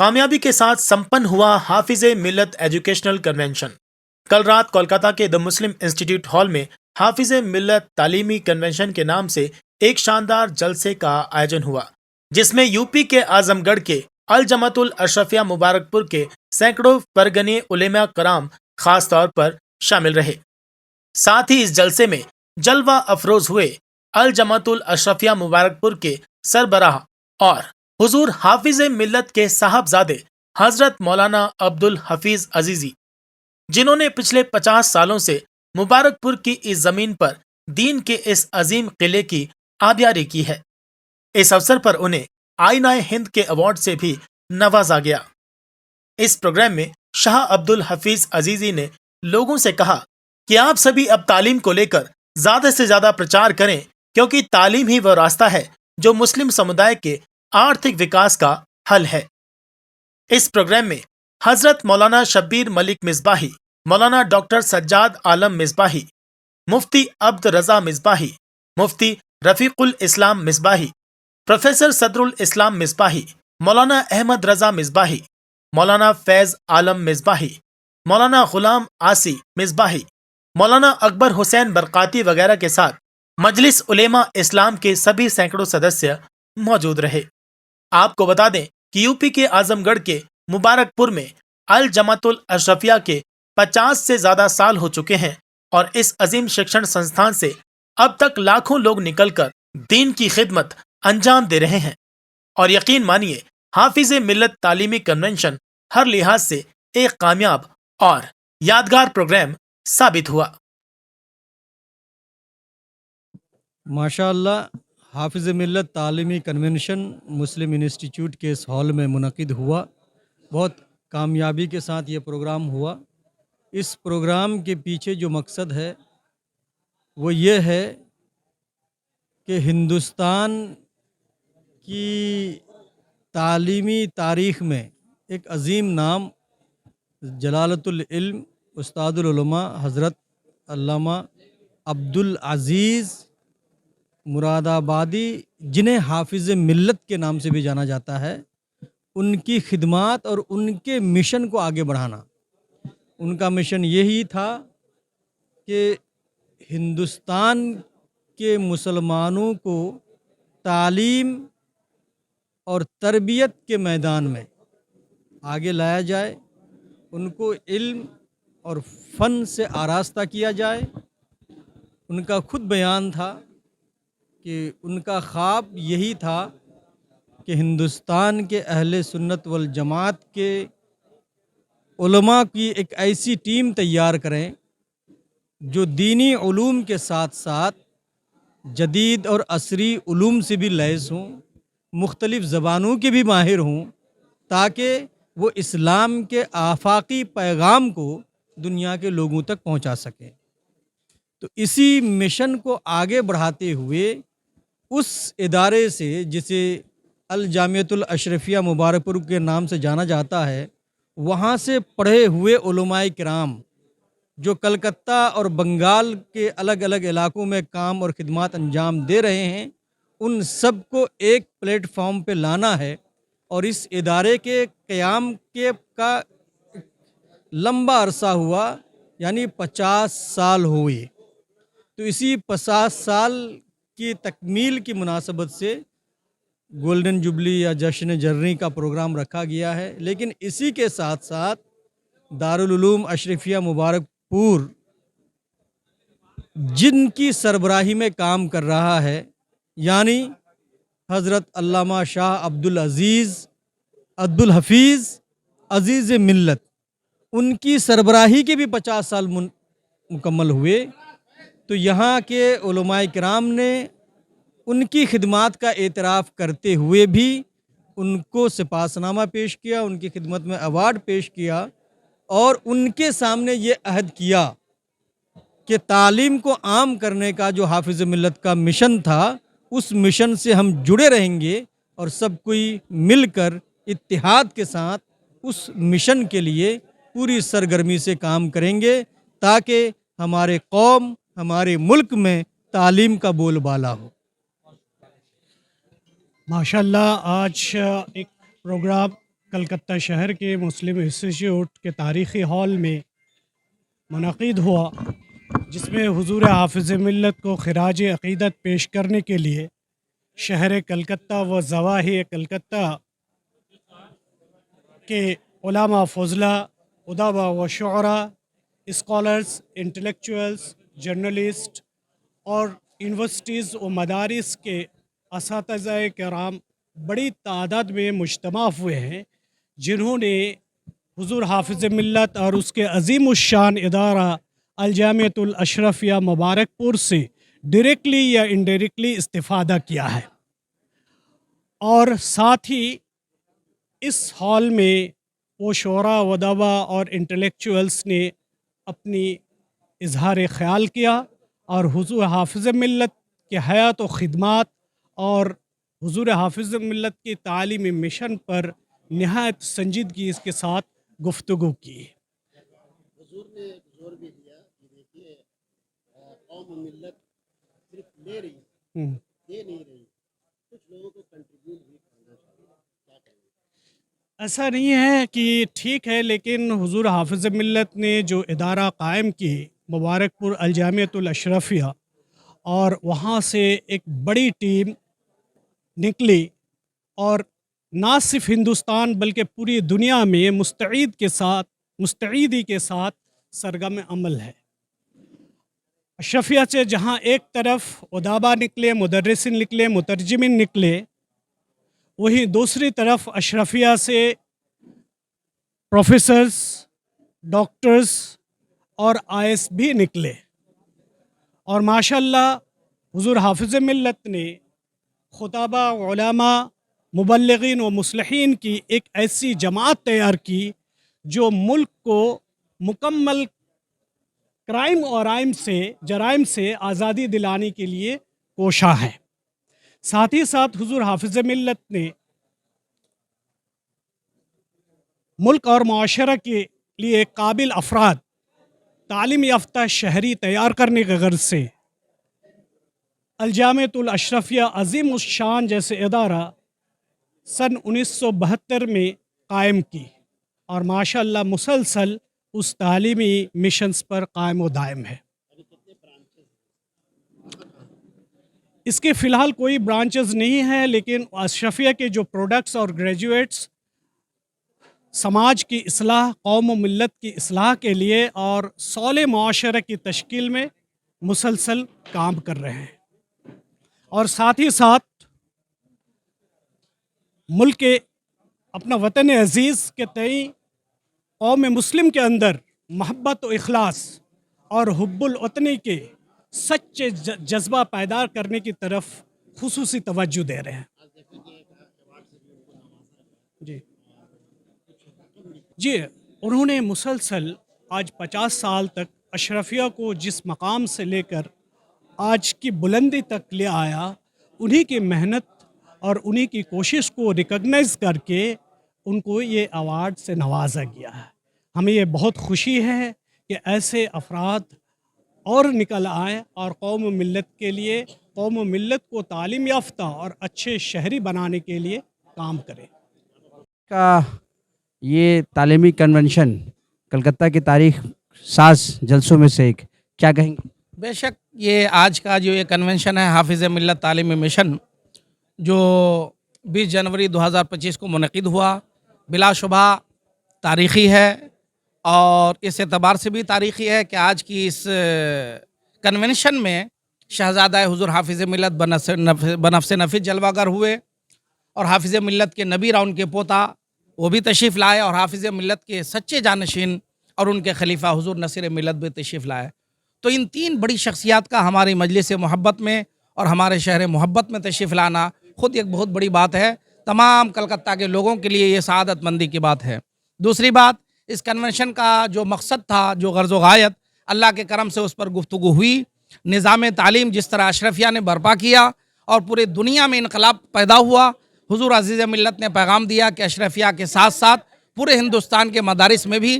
کامیابی کے ساتھ سمپن ہوا حافظ ملت ایجوکیشنل کنونشن۔ کل رات کولکاتہ کے دا مسلم انسٹیٹیوٹ ہال میں حافظ ملت تعلیمی کنونشن کے نام سے ایک شاندار جلسے کا آیوجن ہوا، جس میں یو پی کے اعظم گڑھ کے الجماعت الاشرفیہ مبارک پور کے سینکڑوں فرگنی علماء کرام خاص طور پر شامل رہے۔ ساتھ ہی اس جلسے میں جلوہ افروز ہوئے الجماعت الاشرفیہ مبارک پور کے سربراہ اور حضور حافظ ملت کے صاحبزادے حضرت مولانا عبدالحفیظ عزیزی، جنہوں نے پچھلے 50 سالوں سے مبارک پور کی اس زمین پر دین کے اس عظیم قلعے کی آبیاری کی ہے۔ اس اوسر پر انہیں آئینہ ہند کے ایوارڈ سے بھی نوازا گیا۔ اس پروگرام میں شاہ عبدالحفیظ عزیزی نے لوگوں سے کہا کہ آپ سبھی اب تعلیم کو لے کر زیادہ سے زیادہ پرچار کریں، کیونکہ تعلیم ہی وہ راستہ ہے جو مسلم سمودائے کے آرتھک وکاس کا حل ہے۔ اس پروگرام میں حضرت مولانا شبیر ملک مصباحی، مولانا ڈاکٹر سجاد عالم مصباحی، مفتی عبد رضا مصباحی، مفتی رفیق الاسلام مصباحی، پروفیسر صدر الاسلام مصباحی، مولانا احمد رضا مصباحی، مولانا فیض عالم مصباحی، مولانا غلام عاصی مصباحی، مولانا اکبر حسین برقاتی وغیرہ کے ساتھ مجلس علماء اسلام کے سبھی سینکڑوں سدسیہ موجود رہے۔ آپ کو بتا دیں کہ یو پی کے اعظم گڑھ کے مبارک پور میں الجماعت الاشرفیہ کے 50 سے زیادہ سال ہو چکے ہیں، اور اس عظیم شکشن سنستھان سے اب تک لاکھوں لوگ نکل کر دین کی خدمت انجام دے رہے ہیں، اور یقین مانیے حافظ ملت تعلیمی کنونشن ہر لحاظ سے ایک کامیاب اور یادگار پروگرام ثابت ہوا۔ ماشاء اللہ، حافظ ملت تعلیمی کنونشن مسلم انسٹیٹیوٹ کے اس ہال میں منعقد ہوا۔ بہت کامیابی کے ساتھ یہ پروگرام ہوا۔ اس پروگرام کے پیچھے جو مقصد ہے وہ یہ ہے کہ ہندوستان کی تعلیمی تاریخ میں ایک عظیم نام جلالت العلم استاد العلماء حضرت علامہ عبدالعزیز مراد آبادی، جنہیں حافظ ملت کے نام سے بھی جانا جاتا ہے، ان کی خدمات اور ان کے مشن کو آگے بڑھانا۔ ان کا مشن یہی تھا کہ ہندوستان کے مسلمانوں کو تعلیم اور تربیت کے میدان میں آگے لایا جائے، ان کو علم اور فن سے آراستہ کیا جائے۔ ان کا خود بیان تھا کہ ان کا خواب یہی تھا کہ ہندوستان کے اہل سنت والجماعت کے علماء کی ایک ایسی ٹیم تیار کریں جو دینی علوم کے ساتھ ساتھ جدید اور عصری علوم سے بھی لیس ہوں، مختلف زبانوں کے بھی ماہر ہوں، تاکہ وہ اسلام کے آفاقی پیغام کو دنیا کے لوگوں تک پہنچا سکیں۔ تو اسی مشن کو آگے بڑھاتے ہوئے اس ادارے سے، جسے الجامعۃ الاشرفیہ مبارک پور کے نام سے جانا جاتا ہے، وہاں سے پڑھے ہوئے علماء کرام جو کلکتہ اور بنگال کے الگ الگ علاقوں میں کام اور خدمات انجام دے رہے ہیں، ان سب کو ایک پلیٹ فارم پہ لانا ہے، اور اس ادارے کے قیام کا لمبا عرصہ ہوا، یعنی 50 سال ہوئے۔ تو اسی 50 سال کی تکمیل کی مناسبت سے گولڈن جوبلی یا جشن جرنی کا پروگرام رکھا گیا ہے۔ لیکن اسی کے ساتھ ساتھ دارالعلوم اشرفیہ مبارک پور، جن کی سربراہی میں کام کر رہا ہے، یعنی حضرت علامہ شاہ عبدالحفیظ عزیز ملت، ان کی سربراہی کے بھی 50 سال مکمل ہوئے۔ تو یہاں کے علماء کرام نے ان کی خدمات کا اعتراف کرتے ہوئے بھی ان کو سپاسنامہ پیش کیا، ان کی خدمت میں ایوارڈ پیش کیا، اور ان کے سامنے یہ عہد کیا کہ تعلیم کو عام کرنے کا جو حافظ ملت کا مشن تھا، اس مشن سے ہم جڑے رہیں گے، اور سب کوئی مل کر اتحاد کے ساتھ اس مشن کے لیے پوری سرگرمی سے کام کریں گے، تاکہ ہمارے قوم، ہمارے ملک میں تعلیم کا بول بالا ہو۔ ماشاءاللہ، آج ایک پروگرام کلکتہ شہر کے مسلم انسٹیٹیوٹ کے تاریخی ہال میں منعقد ہوا، جس میں حضور حافظ ملت کو خراج عقیدت پیش کرنے کے لیے شہر کلکتہ و ضواحی کلکتہ کے علماء فضلہ، ادبا و شعراء، اسکالرز، انٹلیکچوئلز، جرنلسٹ اور یونیورسٹیز و مدارس کے اساتذہ کرام بڑی تعداد میں مجتمع ہوئے ہیں، جنہوں نے حضور حافظ ملت اور اس کے عظیم الشان ادارہ الجامعۃ الاشرفیہ مبارک پور سے ڈائریکٹلی یا انڈائریکٹلی استفادہ کیا ہے، اور ساتھ ہی اس ہال میں وہ شعراء، ادبا اور انٹلیکچوئلس نے اپنی اظہار خیال کیا اور حضور حافظ ملت کے حیات و خدمات اور حضور حافظ ملت کی تعلیمی مشن پر نہایت سنجیدگی اس کے ساتھ گفتگو کی۔ حضور نے ایک زور بھی دیا کہ دیکھیے قوم و ملت صرف لے رہی ہے، دے نہیں رہی، کچھ لوگوں کو کنٹریبیوٹ بھی کرنا چاہیے، کیا کہیں گے؟ ایسا نہیں ہے کہ ٹھیک ہے، لیکن حضور حافظ ملت نے جو ادارہ قائم کی مبارک پور الجامعۃ الاشرفیہ، اور وہاں سے ایک بڑی ٹیم نکلی اور نہ صرف ہندوستان بلکہ پوری دنیا میں مستعدی کے ساتھ سرگرم عمل ہے۔ اشرفیہ سے جہاں ایک طرف ادبا نکلے، مدرسین نکلے، مترجمین نکلے، وہیں دوسری طرف اشرفیہ سے پروفیسرز، ڈاکٹرز اور آئیس بھی نکلے، اور ماشاءاللہ حضور حافظ ملت نے خطباء، علماء، مبلغین و مصلحین کی ایک ایسی جماعت تیار کی جو ملک کو مکمل کرائم اور جرائم سے آزادی دلانے کے لیے کوشاں ہے۔ ساتھ ہی ساتھ حضور حافظ ملت نے ملک اور معاشرہ کے لیے قابل افراد، تعلیم یافتہ شہری تیار کرنے کے غرض سے الجامعۃ الاشرفیہ عظیم الشان جیسے ادارہ سن 1972 میں قائم کی، اور ماشاءاللہ مسلسل اس تعلیمی مشنز پر قائم و دائم ہے۔ اس کے فی الحال کوئی برانچز نہیں ہے، لیکن اشرفیہ کے جو پروڈکٹس اور گریجویٹس سماج کی اصلاح، قوم و ملت کی اصلاح کے لیے اور صالح معاشرہ کی تشکیل میں مسلسل کام کر رہے ہیں، اور ساتھ ہی ساتھ ملک کے اپنا وطن عزیز کے تئیں قوم مسلم کے اندر محبت و اخلاص اور حب الوطنی کے سچے جذبہ پیدا کرنے کی طرف خصوصی توجہ دے رہے ہیں۔ جی انہوں نے مسلسل آج 50 سال تک اشرفیہ کو جس مقام سے لے کر آج کی بلندی تک لے آیا، انہی کی محنت اور انہی کی کوشش کو ریکگنائز کر کے ان کو یہ ایوارڈ سے نوازا گیا ہے۔ ہمیں یہ بہت خوشی ہے کہ ایسے افراد اور نکل آئیں اور قوم و ملت کے لیے، قوم و ملت کو تعلیم یافتہ اور اچھے شہری بنانے کے لیے کام کریں۔ کا یہ تعلیمی کنونشن کلکتہ کی تاریخ ساز جلسوں میں سے ایک، کیا کہیں گے؟ بے شک یہ آج کا جو یہ کنونشن ہے حافظ ملت تعلیمی مشن، جو 20 جنوری 2025 کو منعقد ہوا، بلا شبہ تاریخی ہے، اور اس اعتبار سے بھی تاریخی ہے کہ آج کی اس کنونشن میں شہزادہ حضور حافظ ملت بنفس نفس جلوہ گر ہوئے، اور حافظ ملت کے نبی راؤن کے پوتا وہ بھی تشریف لائے، اور حافظ ملت کے سچے جانشین اور ان کے خلیفہ حضور نصیر ملت بھی تشریف لائے۔ تو ان تین بڑی شخصیات کا ہماری مجلس محبت میں اور ہمارے شہر محبت میں تشریف لانا خود ایک بہت بڑی بات ہے، تمام کلکتہ کے لوگوں کے لیے یہ سعادت مندی کی بات ہے۔ دوسری بات، اس کنونشن کا جو مقصد تھا، جو غرض و غایت، اللہ کے کرم سے اس پر گفتگو ہوئی۔ نظام تعلیم جس طرح اشرفیہ نے برپا کیا اور پورے دنیا میں انقلاب پیدا ہوا، حضور عزیز ملت نے پیغام دیا کہ اشرفیہ کے ساتھ ساتھ پورے ہندوستان کے مدارس میں بھی